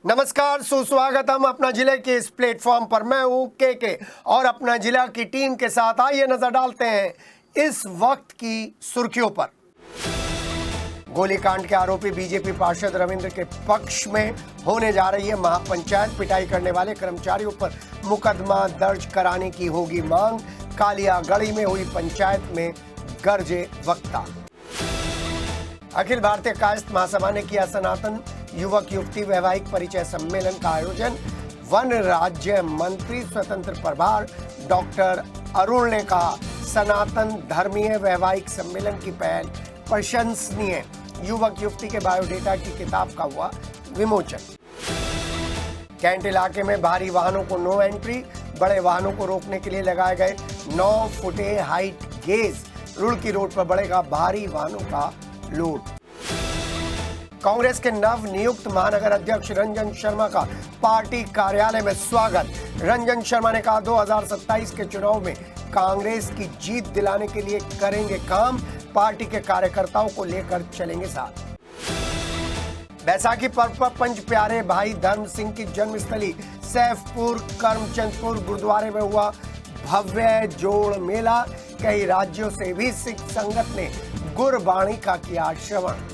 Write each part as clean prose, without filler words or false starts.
नमस्कार, सुस्वागतम अपना जिले के इस प्लेटफॉर्म पर। मैं हूं के और अपना जिला की टीम के साथ आइए नजर डालते हैं इस वक्त की सुर्खियों पर। गोलीकांड के आरोपी बीजेपी पार्षद रविंद्र के पक्ष में होने जा रही है महापंचायत। पिटाई करने वाले कर्मचारियों पर मुकदमा दर्ज कराने की होगी मांग। कालियागढ़ी में हुई पंचायत में गरजे वक्ता। अखिल भारतीय कायस्थ महासभा ने किया सनातन युवक युवती वैवाहिक परिचय सम्मेलन का आयोजन। वन राज्य मंत्री स्वतंत्र प्रभार डॉक्टर अरुण ने कहा, सनातन धर्मीय वैवाहिक सम्मेलन की पहल प्रशंसनीय। युवक युवती के बायोडेटा की किताब का हुआ विमोचन। कैंट इलाके में भारी वाहनों को नो एंट्री। बड़े वाहनों को रोकने के लिए लगाए गए 9 फुटे हाइट गेज। रुड़की रोड पर बढ़ेगा भारी वाहनों का लोड। कांग्रेस के नव नियुक्त महानगर अध्यक्ष रंजन शर्मा का पार्टी कार्यालय में स्वागत। रंजन शर्मा ने कहा, 2027 के चुनाव में कांग्रेस की जीत दिलाने के लिए करेंगे काम। पार्टी के कार्यकर्ताओं को लेकर चलेंगे साथ। बैसाखी पर्व पर पंच प्यारे भाई धर्म सिंह की जन्मस्थली सैफपुर करमचंदपुर गुरुद्वारे में हुआ भव्य जोड़ मेला। कई राज्यों से भी सिख संगत ने गुरबाणी का किया श्रवण।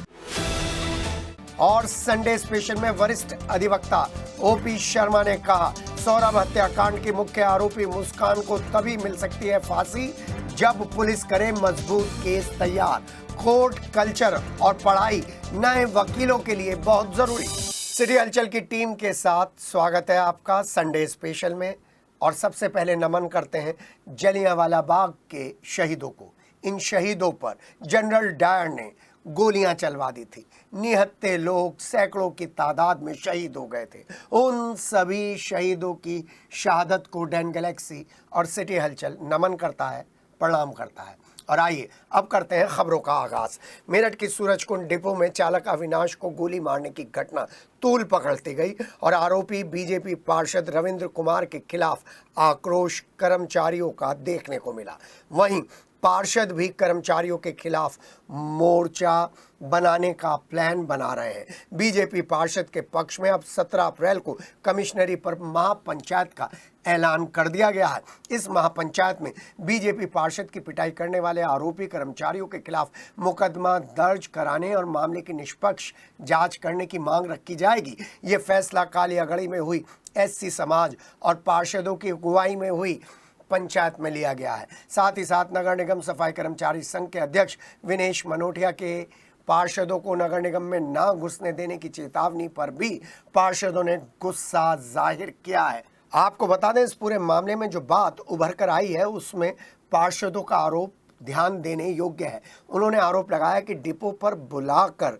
और संडे स्पेशल में वरिष्ठ अधिवक्ता ओपी शर्मा ने कहा, सौरभ हत्याकांड की मुख्य आरोपी मुस्कान को तभी मिल सकती है फांसी जब पुलिस करे मजबूत केस तैयार। कोर्ट कल्चर और पढ़ाई नए वकीलों के लिए बहुत जरूरी। सिटी हलचल की टीम के साथ स्वागत है आपका संडे स्पेशल में। और सबसे पहले नमन करते हैं जलियांवाला बाग के शहीदों को। इन शहीदों पर जनरल डायर ने गोलियां चलवा दी थी। निहत्थे लोग सैकड़ों की तादाद में शहीद हो गए थे। उन सभी शहीदों की शहादत को डैन गैलेक्सी और सिटी हलचल नमन करता है, प्रणाम करता है। और आइए अब करते हैं खबरों का आगाज। मेरठ की सूरजकुंड डिपो में चालक अविनाश को गोली मारने की घटना तूल पकड़ती गई और आरोपी बीजेपी पार्षद रविंद्र कुमार के खिलाफ आक्रोश कर्मचारियों का देखने को मिला। वहीं पार्षद भी कर्मचारियों के खिलाफ मोर्चा बनाने का प्लान बना रहे हैं। बीजेपी पार्षद के पक्ष में अब 17 अप्रैल को कमिश्नरी पर महापंचायत का ऐलान कर दिया गया है। इस महापंचायत में बीजेपी पार्षद की पिटाई करने वाले आरोपी कर्मचारियों के खिलाफ मुकदमा दर्ज कराने और मामले की निष्पक्ष जांच करने की मांग रखी जाएगी। ये फैसला कालियागढ़ी में हुई एससी समाज और पार्षदों की अगुवाई में हुई पंचायत में लिया गया है। साथ ही साथ नगर निगम सफाई कर्मचारी संघ के अध्यक्ष विनेश मनोटिया के पार्षदों को नगर निगम में ना घुसने देने की चेतावनी पर भी पार्षदों ने गुस्सा जाहिर किया है। आपको बता दें, इस पूरे मामले में जो बात उभर कर आई है उसमें पार्षदों का आरोप ध्यान देने योग्य है। उन्होंने आरोप लगाया कि डिपो पर बुलाकर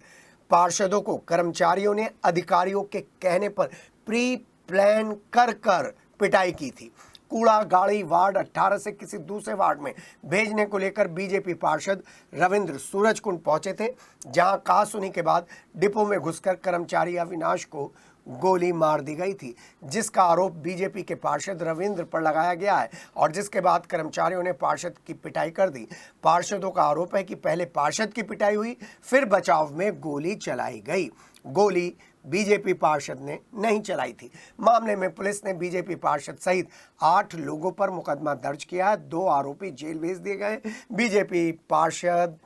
पार्षदों को कर्मचारियों ने अधिकारियों के कहने पर प्री प्लान कर पिटाई की थी। कूड़ा गाड़ी वार्ड 18 से किसी दूसरे वार्ड में भेजने को लेकर बीजेपी पार्षद रविंद्र सूरजकुंड पहुंचे थे, जहां कहासुनी के बाद डिपो में घुसकर कर्मचारी अविनाश को गोली मार दी गई थी, जिसका आरोप बीजेपी के पार्षद रविंद्र पर लगाया गया है और जिसके बाद कर्मचारियों ने पार्षद की पिटाई कर दी। पार्षदों का आरोप है कि पहले पार्षद की पिटाई हुई, फिर बचाव में गोली चलाई गई। गोली बीजेपी पार्षद ने नहीं चलाई थी। मामले में पुलिस ने बीजेपी पार्षद सहित 8 लोगों पर मुकदमा दर्ज किया है। 2 आरोपी जेल भेज दिए गए। बीजेपी पार्षद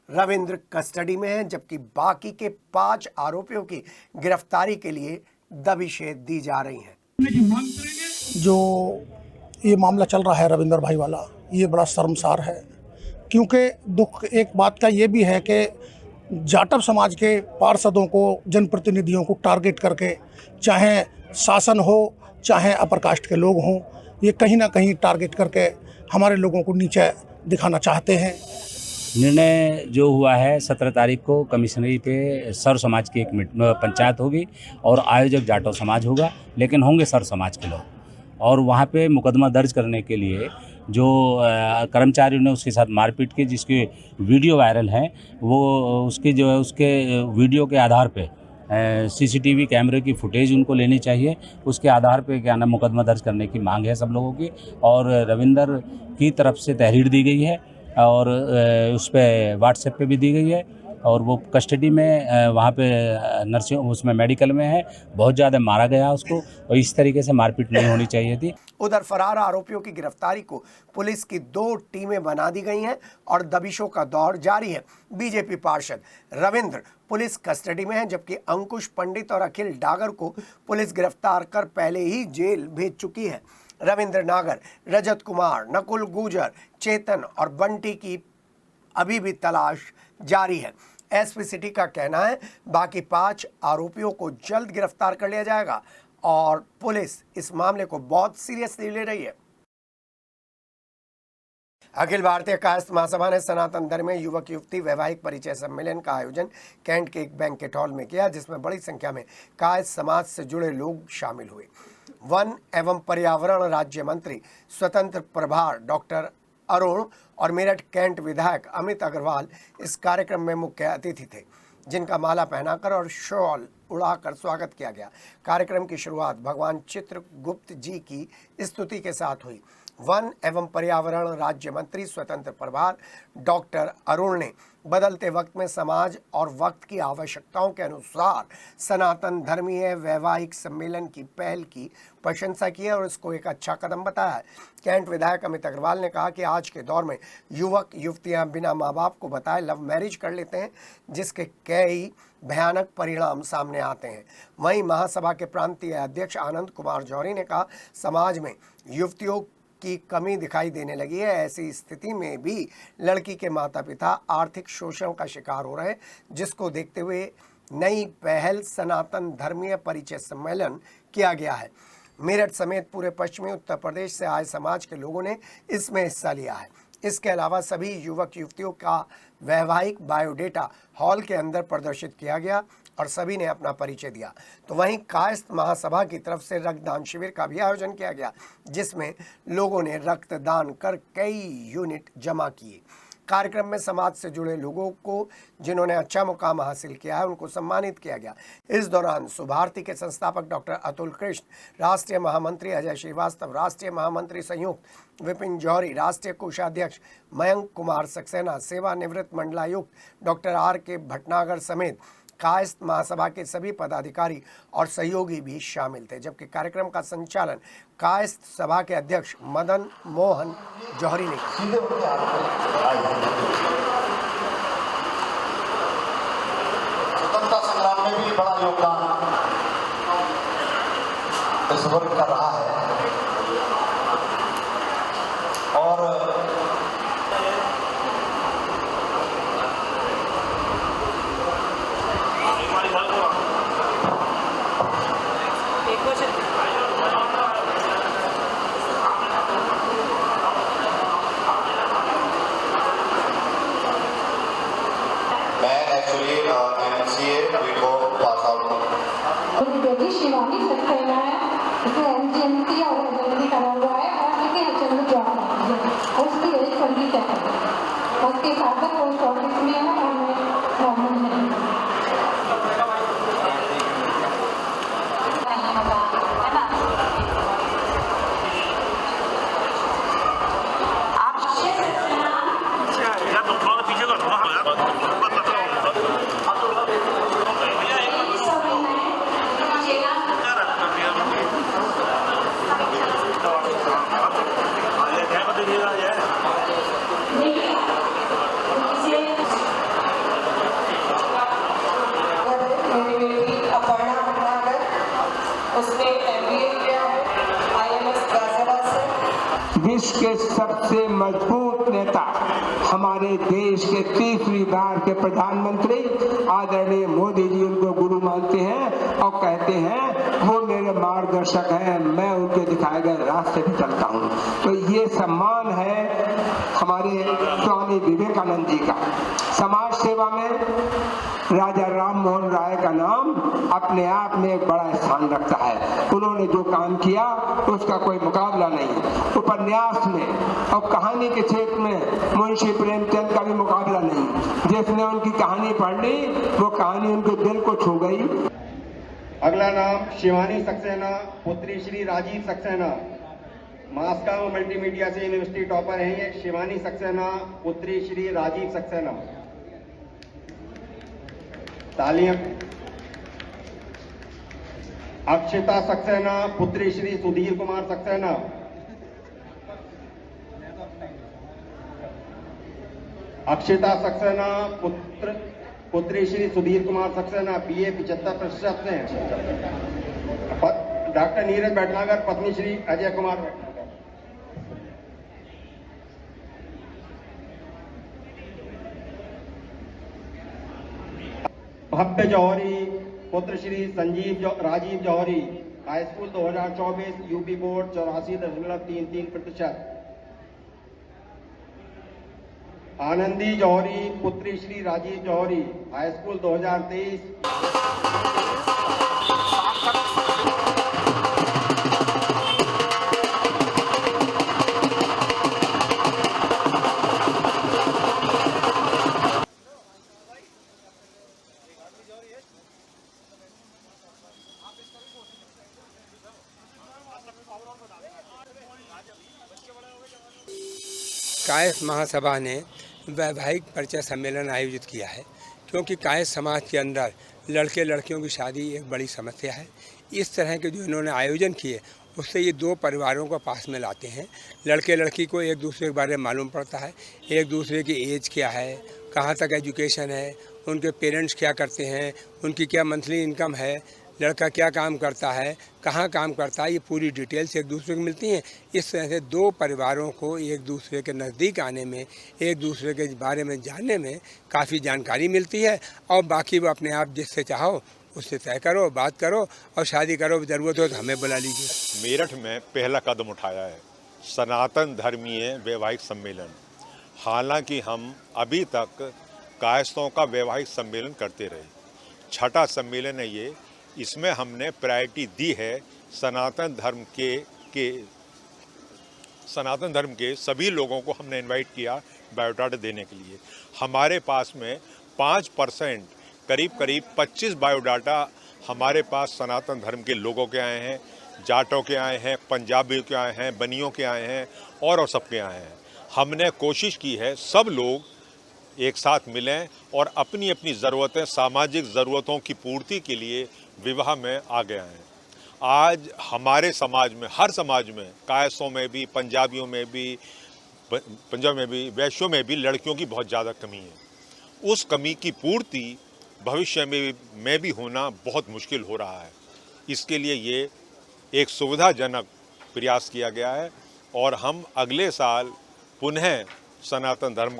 रविंद्र कस्टडी में हैं, जबकि बाकी के 5 आरोपियों की गिरफ्तारी के लिए दबिशें दी जा रही हैं। जो ये मामला चल रहा है रविंद्र भाई वाला, ये बड़ा शर्मसार है, क्योंकि दुख एक बात का ये भी है कि जाटव समाज के पार्षदों को, जनप्रतिनिधियों को टारगेट करके, चाहे शासन हो चाहे अपर कास्ट के लोग हों, ये कहीं ना कहीं टारगेट करके हमारे लोगों को नीचे दिखाना चाहते हैं। निर्णय जो हुआ है 17 तारीख को कमिश्नरी पे सर्व समाज की एक पंचायत होगी और आयोजक जाटव समाज होगा, लेकिन होंगे सर्व समाज के लोग। और वहाँ पे मुकदमा दर्ज करने के लिए जो कर्मचारियों ने उसके साथ मारपीट की, जिसकी वीडियो वायरल है, वो उसके जो है उसके वीडियो के आधार पे सीसीटीवी कैमरे की फुटेज उनको लेनी चाहिए। उसके आधार पे क्या नाम मुकदमा दर्ज करने की मांग है सब लोगों की। और रविंदर की तरफ से तहरीर दी गई है और उस पर व्हाट्सएप पे भी दी गई है और वो कस्टडी में वहाँ पे नर्सिंग उसमें मेडिकल में है। बहुत ज़्यादा मारा गया उसको, और इस तरीके से मारपीट नहीं होनी चाहिए थी। उधर फरार आरोपियों की गिरफ्तारी को पुलिस की 2 टीमें बना दी गई हैं और दबिशों का दौर जारी है। बीजेपी पार्षद रविंद्र पुलिस कस्टडी में हैं, जबकि अंकुश पंडित और अखिल डागर को पुलिस गिरफ्तार कर पहले ही जेल भेज चुकी है। रविंद्र नागर, रजत कुमार, नकुल गुर्जर, चेतन और बंटी की अभी भी तलाश जारी है। एसपी सिटी का कहना है बाकी 5 आरोपियों को जल्द गिरफ्तार कर लिया जाएगा और पुलिस इस मामले को बहुत सीरियसली ले रही है। अखिल भारतीय कायस्थ महासभा ने सनातन धर्म में युवक युवती वैवाहिक परिचय सम्मेलन का आयोजन कैंट के एक बैंकेट हॉल में किया, जिसमें बड़ी संख्या में कायस्थ समाज से जुड़े लोग शामिल हुए। वन एवं पर्यावरण राज्य मंत्री स्वतंत्र प्रभार डॉक्टर अरुण और मेरठ कैंट विधायक अमित अग्रवाल इस कार्यक्रम में मुख्य अतिथि थे, जिनका माला पहनाकर और शॉल उड़ाकर स्वागत किया गया। कार्यक्रम की शुरुआत भगवान चित्रगुप्त जी की स्तुति के साथ हुई। वन एवं पर्यावरण राज्य मंत्री स्वतंत्र प्रभार डॉक्टर अरुण ने बदलते वक्त में समाज और वक्त की आवश्यकताओं के अनुसार सनातन धर्मीय वैवाहिक सम्मेलन की पहल की प्रशंसा की है और इसको एक अच्छा कदम बताया है। कैंट विधायक अमित अग्रवाल ने कहा कि आज के दौर में युवक युवतियां बिना माँ बाप को बताए लव मैरिज कर लेते हैं, जिसके कई भयानक परिणाम सामने आते हैं। वहीं महासभा के प्रांतीय अध्यक्ष आनंद कुमार जौहरी ने कहा, समाज में युवतियों की कमी दिखाई देने लगी है। ऐसी स्थिति में भी लड़की के माता पिता आर्थिक शोषण का शिकार हो रहे हैं, जिसको देखते हुए नई पहल सनातन धर्मीय परिचय सम्मेलन किया गया है। मेरठ समेत पूरे पश्चिमी उत्तर प्रदेश से आए समाज के लोगों ने इसमें हिस्सा लिया है। इसके अलावा सभी युवक युवतियों का वैवाहिक बायोडेटा हॉल के अंदर प्रदर्शित किया गया और सभी ने अपना परिचय दिया। तो वहीं कायस्थ महासभा की तरफ से रक्तदान शिविर का भी आयोजन किया गया, जिसमें लोगों ने रक्तदान कर कई यूनिट जमा किए। कार्यक्रम में समाज से जुड़े लोगों को जिन्होंने अच्छा मुकाम हासिल किया है उनको सम्मानित किया गया। इस दौरान सुभारती के संस्थापक डॉक्टर अतुल कृष्ण, राष्ट्रीय महामंत्री अजय श्रीवास्तव, राष्ट्रीय महामंत्री संयुक्त विपिन जौहरी, राष्ट्रीय कोषाध्यक्ष मयंक कुमार सक्सेना, सेवानिवृत्त मंडलायुक्त डॉक्टर R.K. भटनागर समेत कायस्थ महासभा के सभी पदाधिकारी और सहयोगी भी शामिल थे। जबकि कार्यक्रम का संचालन कायस्थ सभा के अध्यक्ष मदन मोहन जौहरी ने किया। स्वतंत्रता संग्राम में भी बड़ा योगदान इस वर्ग का रहा है और शिवानी सक्सेना है, उसने एमजीएमसी और एमजीएमसी करा हुआ है और लेकिन हचन में जॉब करती है। उसकी एज 27 है। उसके फादर पोस्ट ऑफिस में है और मैं गवर्नमेंट में विश्व के सबसे मजबूत नेता, हमारे देश के तीसरी बार के प्रधानमंत्री आदरणीय मोदी जी उनको गुरु मानते हैं और कहते हैं वो मेरे मार्गदर्शक हैं, मैं उनके दिखाए गए रास्ते पे चलता हूँ। तो ये सम्मान है हमारे स्वामी विवेकानंद जी का। समाज सेवा में राजा राम मोहन राय का नाम अपने आप में एक बड़ा स्थान रखता है। उन्होंने जो काम किया उसका कोई मुकाबला नहीं। उपन्यास में और कहानी के क्षेत्र में मुंशी प्रेमचंद का भी मुकाबला नहीं। जिसने उनकी कहानी पढ़ ली वो कहानी उनके दिल को छू गई। अगला नाम शिवानी सक्सेना, पुत्री श्री राजीव सक्सेना, मास्को मल्टीमीडिया से यूनिवर्सिटी टॉपर हैं ये। शिवानी सक्सेना, पुत्री श्री राजीव सक्सेना। तालियां। अक्षिता सक्सेना पुत्री श्री सुधीर कुमार सक्सेना। अक्षिता सक्सेना पुत्री श्री सुधीर कुमार सक्सेना BA 75% से। डॉक्टर नीरज भटनागर पत्नी श्री अजय कुमार भटनागर। भव्य जौहरी पुत्र Shri Rajiv Jauhari high school 2024 UP board 84.33%। Anandi Jauhari पुत्री श्री राजीव जौहरी हाई स्कूल 2023। कायस्थ महासभा ने वैवाहिक परिचय सम्मेलन आयोजित किया है, क्योंकि कायस्थ समाज के अंदर लड़के लड़कियों की शादी एक बड़ी समस्या है। इस तरह के जो इन्होंने आयोजन किए उससे ये दो परिवारों को पास में लाते हैं। लड़के लड़की को एक दूसरे के बारे में मालूम पड़ता है, एक दूसरे की एज क्या है, कहाँ तक एजुकेशन है, उनके पेरेंट्स क्या करते हैं, उनकी क्या मंथली इनकम है, लड़का क्या काम करता है, कहाँ काम करता है, ये पूरी डिटेल्स एक दूसरे को मिलती हैं। इस तरह से दो परिवारों को एक दूसरे के नज़दीक आने में, एक दूसरे के बारे में जानने में काफ़ी जानकारी मिलती है। और बाकी वो अपने आप जिससे चाहो उससे तय करो, बात करो और शादी करो। ज़रूरत हो तो हमें बुला लीजिए। मेरठ में पहला कदम उठाया है सनातन धर्मीय वैवाहिक सम्मेलन। हालांकि हम अभी तक कायस्थों का वैवाहिक सम्मेलन करते रहे, छठा सम्मेलन है ये। इसमें हमने प्रायोरिटी दी है सनातन धर्म के सभी लोगों को हमने इनवाइट किया बायोडाटा देने के लिए। हमारे पास में 5% करीब 25 बायोडाटा हमारे पास सनातन धर्म के लोगों के आए हैं, जाटों के आए हैं, पंजाबियों के आए हैं, बनियों के आए हैं और सबके आए हैं। हमने कोशिश की है सब लोग एक साथ मिलें और अपनी अपनी ज़रूरतें, सामाजिक ज़रूरतों की पूर्ति के लिए विवाह में आ गए हैं। आज हमारे समाज में, हर समाज में, कायस्थों में भी, पंजाबियों में भी, पंजाब में भी, वैश्यों में भी लड़कियों की बहुत ज़्यादा कमी है। उस कमी की पूर्ति भविष्य में भी होना बहुत मुश्किल हो रहा है। इसके लिए ये एक सुविधाजनक प्रयास किया गया है और हम अगले साल पुनः सनातन धर्म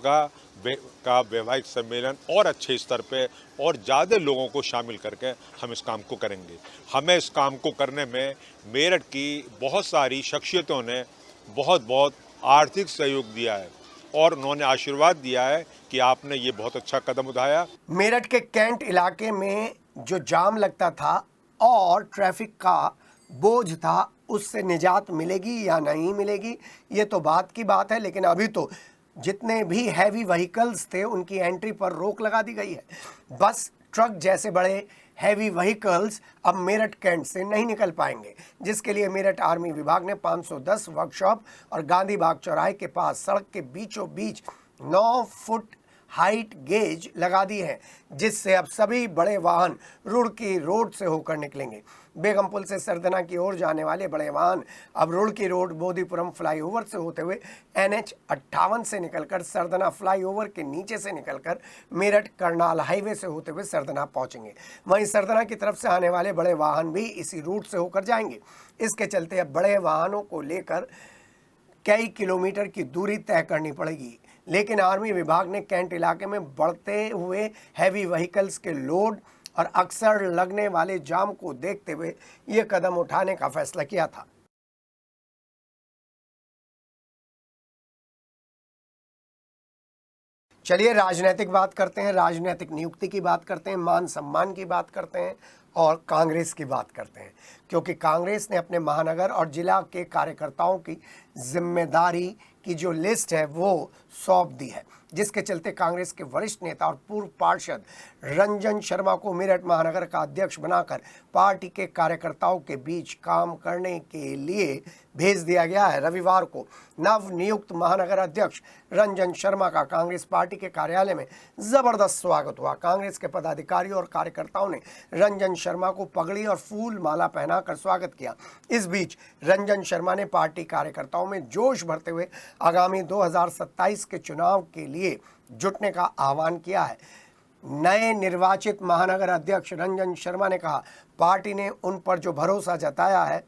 का वैवाहिक सम्मेलन और अच्छे स्तर पे और ज़्यादा लोगों को शामिल करके हम इस काम को करेंगे। हमें इस काम को करने में मेरठ की बहुत सारी शख्सियतों ने बहुत आर्थिक सहयोग दिया है और उन्होंने आशीर्वाद दिया है कि आपने ये बहुत अच्छा कदम उठाया। मेरठ के कैंट इलाके में जो जाम लगता था और ट्रैफिक का बोझ था, उससे निजात मिलेगी या नहीं मिलेगी ये तो बात की बात है। लेकिन अभी तो जितने भी हैवी व्हीकल्स थे उनकी एंट्री पर रोक लगा दी गई है। बस, ट्रक जैसे बड़े हैवी व्हीकल्स अब मेरठ कैंट से नहीं निकल पाएंगे, जिसके लिए मेरठ आर्मी विभाग ने 510 वर्कशॉप और गांधी बाग चौराहे के पास सड़क के बीचों बीच 9 फुट हाइट गेज लगा दी है, जिससे अब सभी बड़े वाहन रुड़की रोड से होकर निकलेंगे। बेगमपुल से सरदना की ओर जाने वाले बड़े वाहन अब रुड़की रोड बोधीपुरम फ्लाईओवर से होते हुए NH 58 से निकलकर सरदना फ्लाईओवर के नीचे से निकलकर मेरठ करनाल हाईवे से होते हुए सरदना पहुंचेंगे। वहीं सरदना की तरफ से आने वाले बड़े वाहन भी इसी रूट से होकर जाएंगे। इसके चलते अब बड़े वाहनों को लेकर कई किलोमीटर की दूरी तय करनी पड़ेगी। लेकिन आर्मी विभाग ने कैंट इलाके में बढ़ते हुए हैवी व्हीकल्स के लोड और अक्सर लगने वाले जाम को देखते हुए ये कदम उठाने का फैसला किया था। चलिए राजनीतिक बात करते हैं, राजनीतिक नियुक्ति की बात करते हैं, मान सम्मान की बात करते हैं और कांग्रेस की बात करते हैं। क्योंकि कांग्रेस ने अपने महानगर और जिला के कार्यकर्ताओं की जिम्मेदारी की जो लिस्ट है वो सौंप दी है, जिसके चलते कांग्रेस के वरिष्ठ नेता और पूर्व पार्षद रंजन शर्मा को मेरठ महानगर का अध्यक्ष बनाकर पार्टी के कार्यकर्ताओं के बीच काम करने के लिए भेज दिया गया है। रविवार को नव नियुक्त महानगर अध्यक्ष रंजन शर्मा का कांग्रेस पार्टी के कार्यालय में जबरदस्त स्वागत हुआ। कांग्रेस के पदाधिकारियों और कार्यकर्ताओं ने रंजन शर्मा को पगड़ी और फूल माला पहनाकर स्वागत किया। इस बीच रंजन शर्मा ने पार्टी कार्यकर्ताओं में जोश भरते हुए आगामी 2027 के चुनाव के लिए जुटने का आह्वान किया है। नए निर्वाचित महानगर अध्यक्ष रंजन शर्मा ने कहा, पार्टी ने उन पर जो भरोसा जताया है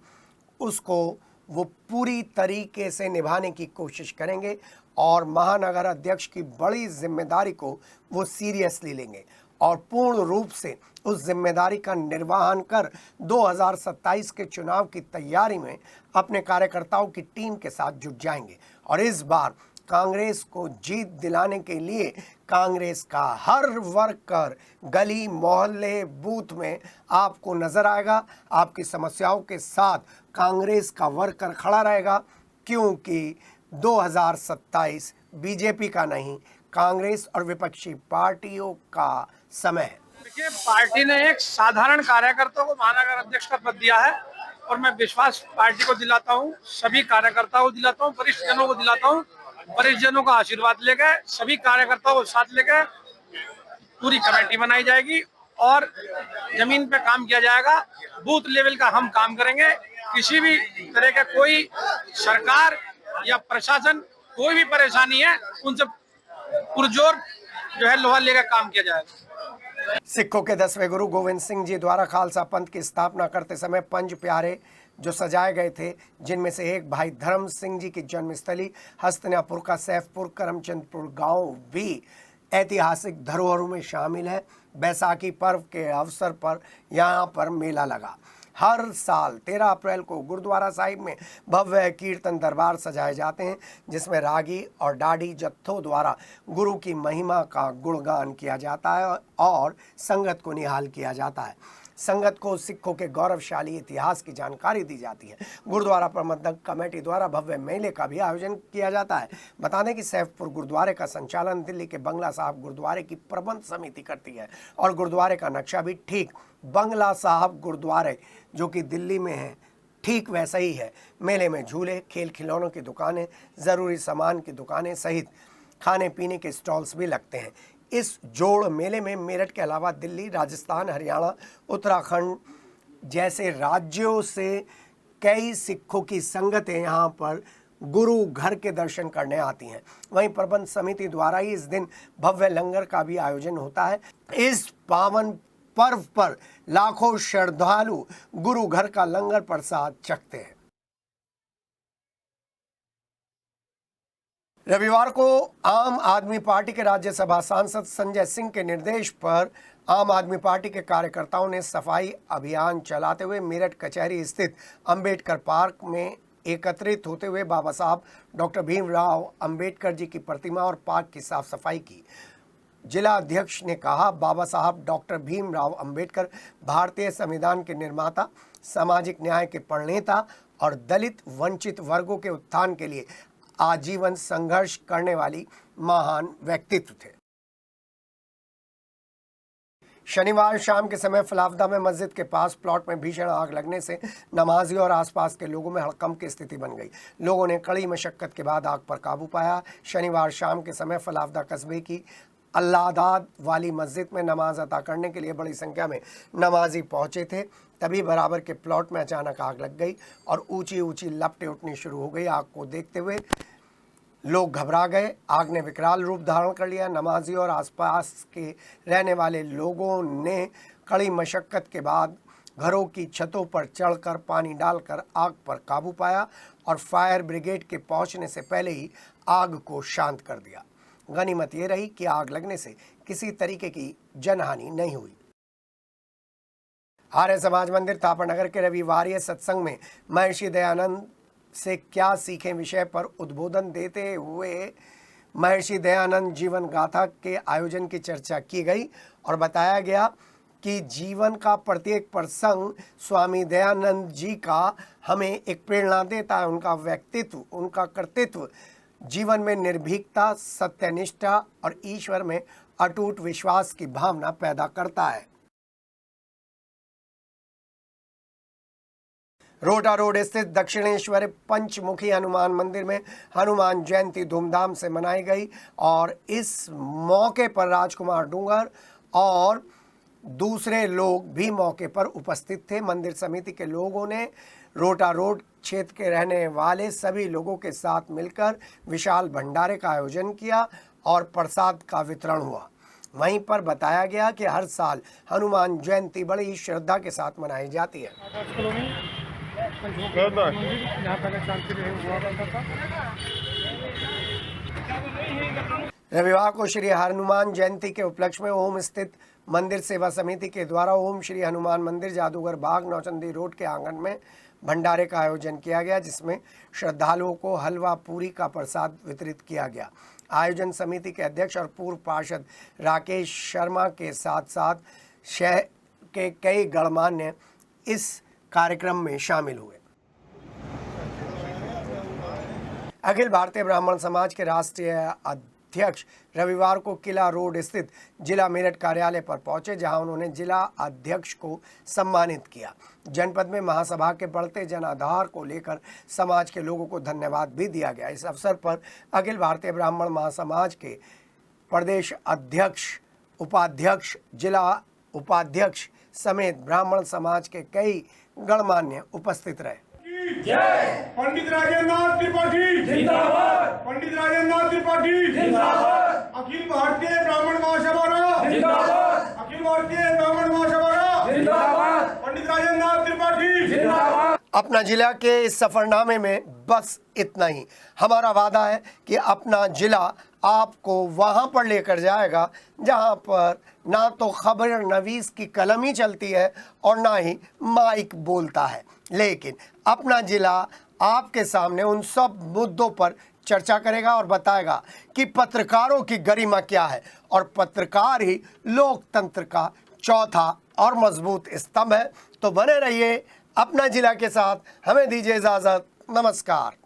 उसको वो पूरी तरीके से निभाने की कोशिश करेंगे और महानगर अध्यक्ष की बड़ी जिम्मेदारी को वो सीरियसली लेंगे और पूर्ण रूप से उस जिम्मेदारी का निर्वहन कर 2027 के चुनाव की तैयारी में अपने कार्यकर्ताओं की टीम के साथ जुट जाएंगे। और इस बार कांग्रेस को जीत दिलाने के लिए कांग्रेस का हर वर्कर गली मोहल्ले बूथ में आपको नजर आएगा। आपकी समस्याओं के साथ कांग्रेस का वर्कर खड़ा रहेगा, क्योंकि 2027 बीजेपी का नहीं, कांग्रेस और विपक्षी पार्टियों का समय है। देखिए, पार्टी ने एक साधारण कार्यकर्ता को महानगर अध्यक्ष का पद दिया है और मैं विश्वास पार्टी को दिलाता हूँ, सभी कार्यकर्ताओं को दिलाता हूँ, वरिष्ठ जनों को दिलाता हूँ। वरिष्ठ जनों का आशीर्वाद लेकर सभी कार्यकर्ताओं को साथ लेकर पूरी कमेटी बनाई जाएगी और जमीन पे काम किया जाएगा। बूथ लेवल का हम काम करेंगे। किसी भी तरह का कोई सरकार या प्रशासन कोई भी परेशानी है उनसे पुरजोर जो है लोहा लेकर काम किया जाएगा। सिखों के 10वें गुरु गोविंद सिंह जी द्वारा खालसा पंथ की स्थापना करते समय 5 प्यारे जो सजाए गए थे, जिनमें से एक भाई धर्म सिंह जी की जन्मस्थली हस्तनापुर का सैफपुर करमचंदपुर गांव भी ऐतिहासिक धरोहरों में शामिल है। बैसाखी पर्व के अवसर पर यहां पर मेला लगा। हर साल 13 अप्रैल को गुरुद्वारा साहिब में भव्य कीर्तन दरबार सजाए जाते हैं, जिसमें रागी और डाडी जत्थों द्वारा गुरु की महिमा का गुणगान किया जाता है और संगत को निहाल किया जाता है। संगत को सिखों के गौरवशाली इतिहास की जानकारी दी जाती है। गुरुद्वारा प्रबंधक कमेटी द्वारा भव्य मेले का भी आयोजन किया जाता है। बता दें कि सैफपुर गुरुद्वारे का संचालन दिल्ली के बंगला साहब गुरुद्वारे की प्रबंध समिति करती है और गुरुद्वारे का नक्शा भी ठीक बंगला साहब गुरुद्वारे जो कि दिल्ली में है ठीक वैसा ही है। मेले में झूले, खेल खिलौनों की दुकानें, ज़रूरी सामान की दुकानें सहित खाने पीने के स्टॉल्स भी लगते हैं। इस जोड़ मेले में मेरठ के अलावा दिल्ली, राजस्थान, हरियाणा, उत्तराखंड जैसे राज्यों से कई सिखों की संगतें यहाँ पर गुरु घर के दर्शन करने आती हैं। वहीं प्रबंध समिति द्वारा ही इस दिन भव्य लंगर का भी आयोजन होता है। इस पावन पर्व पर लाखों श्रद्धालु गुरु घर का लंगर प्रसाद चखते हैं। रविवार को आम आदमी पार्टी के राज्यसभा सांसद संजय सिंह के निर्देश पर आम आदमी पार्टी के कार्यकर्ताओं ने सफाई अभियान चलाते हुए मेरठ कचहरी स्थित अंबेडकर पार्क में एकत्रित होते हुए बाबा साहब डॉक्टर भीमराव अंबेडकर जी की प्रतिमा और पार्क की साफ सफाई की। जिला अध्यक्ष ने कहा, बाबा साहब डॉक्टर भीमराव अंबेडकर भारतीय संविधान के निर्माता, सामाजिक न्याय के प्रणेता और दलित वंचित वर्गों के उत्थान के लिए आजीवन संघर्ष करने वाली महान व्यक्तित्व थे। शनिवार शाम के समय फलाफदा में मस्जिद के पास प्लॉट में भीषण आग लगने से नमाजी और आसपास के लोगों में हड़कंप की स्थिति बन गई। लोगों ने कड़ी मशक्कत के बाद आग पर काबू पाया। शनिवार शाम के समय फलाफदा कस्बे की अल्लादाद वाली मस्जिद में नमाज अदा करने के लिए बड़ी संख्या में नमाजी पहुंचे थे। तभी बराबर के प्लॉट में अचानक आग लग गई और ऊंची ऊंची लपटें उठनी शुरू हो गई। आग को देखते हुए लोग घबरा गए। आग ने विकराल रूप धारण कर लिया। नमाजी और आसपास के रहने वाले लोगों ने कड़ी मशक्कत के बाद घरों की छतों पर चढ़कर पानी डालकर आग पर काबू पाया और फायर ब्रिगेड के पहुंचने से पहले ही आग को शांत कर दिया। गनीमत ये रही कि आग लगने से किसी तरीके की जनहानि नहीं हुई। आर्य समाज मंदिर थापरनगर के रविवारीय सत्संग में महर्षि दयानंद से क्या सीखें विषय पर उद्बोधन देते हुए महर्षि दयानंद जीवन गाथा के आयोजन की चर्चा की गई और बताया गया कि जीवन का प्रत्येक प्रसंग स्वामी दयानंद जी का हमें एक प्रेरणा देता है। उनका व्यक्तित्व, उनका कर्तृत्व जीवन में निर्भीकता, सत्यनिष्ठा और ईश्वर में अटूट विश्वास की भावना पैदा करता है। रोटा रोड स्थित दक्षिणेश्वर पंचमुखी हनुमान मंदिर में हनुमान जयंती धूमधाम से मनाई गई और इस मौके पर राजकुमार डूंगर और दूसरे लोग भी मौके पर उपस्थित थे। मंदिर समिति के लोगों ने रोटा रोड क्षेत्र के रहने वाले सभी लोगों के साथ मिलकर विशाल भंडारे का आयोजन किया और प्रसाद का वितरण हुआ। वहीं पर बताया गया कि हर साल हनुमान जयंती बड़ी श्रद्धा के साथ मनाई जाती है। रविवार को श्री हनुमान जयंती के उपलक्ष्य में ओम स्थित मंदिर सेवा समिति के द्वारा ओम श्री हनुमान मंदिर जादूगर बाग नौचंदी रोड के आंगन में भंडारे का आयोजन किया गया, जिसमें श्रद्धालुओं को हलवा पूरी का प्रसाद वितरित किया गया। आयोजन समिति के अध्यक्ष और पूर्व पार्षद राकेश शर्मा के साथ साथ शहर के कई गणमान्य इस कार्यक्रम में शामिल हुए। अखिल भारतीय ब्राह्मण समाज के राष्ट्रीय अध्यक्ष रविवार को किला रोड स्थित जिला मेरठ कार्यालय पर पहुंचे, जहां उन्होंने जिला अध्यक्ष को सम्मानित किया। जनपद में महासभा के बढ़ते जनाधार को लेकर समाज के लोगों को धन्यवाद भी दिया गया। इस अवसर पर अखिल भारतीय ब्राह्मण महासमाज के प्रदेश अध्यक्ष, उपाध्यक्ष, जिला उपाध्यक्ष समेत ब्राह्मण समाज के कई गणमान्य उपस्थित रहे। पंडित राजेंद्र नाथ त्रिपाठी जिंदाबाद, पंडित राजेंद्र नाथ त्रिपाठी जिंदाबाद, अखिल भारतीय ब्राह्मण महासभा जिंदाबाद, अखिल भारतीय ब्राह्मण महासभा जिंदाबाद, पंडित राजेंद्र नाथ त्रिपाठी जिंदाबाद। अपना जिला के इस सफरनामे में बस इतना ही। हमारा वादा है कि अपना जिला आपको वहां पर लेकर जाएगा जहां पर ना तो खबर नवीस की कलम ही चलती है और ना ही माइक बोलता है, लेकिन अपना जिला आपके सामने उन सब मुद्दों पर चर्चा करेगा और बताएगा कि पत्रकारों की गरिमा क्या है, और पत्रकार ही लोकतंत्र का चौथा और मजबूत स्तंभ है। तो बने रहिए अपना जिला के साथ। हमें दीजिए इजाज़त। नमस्कार।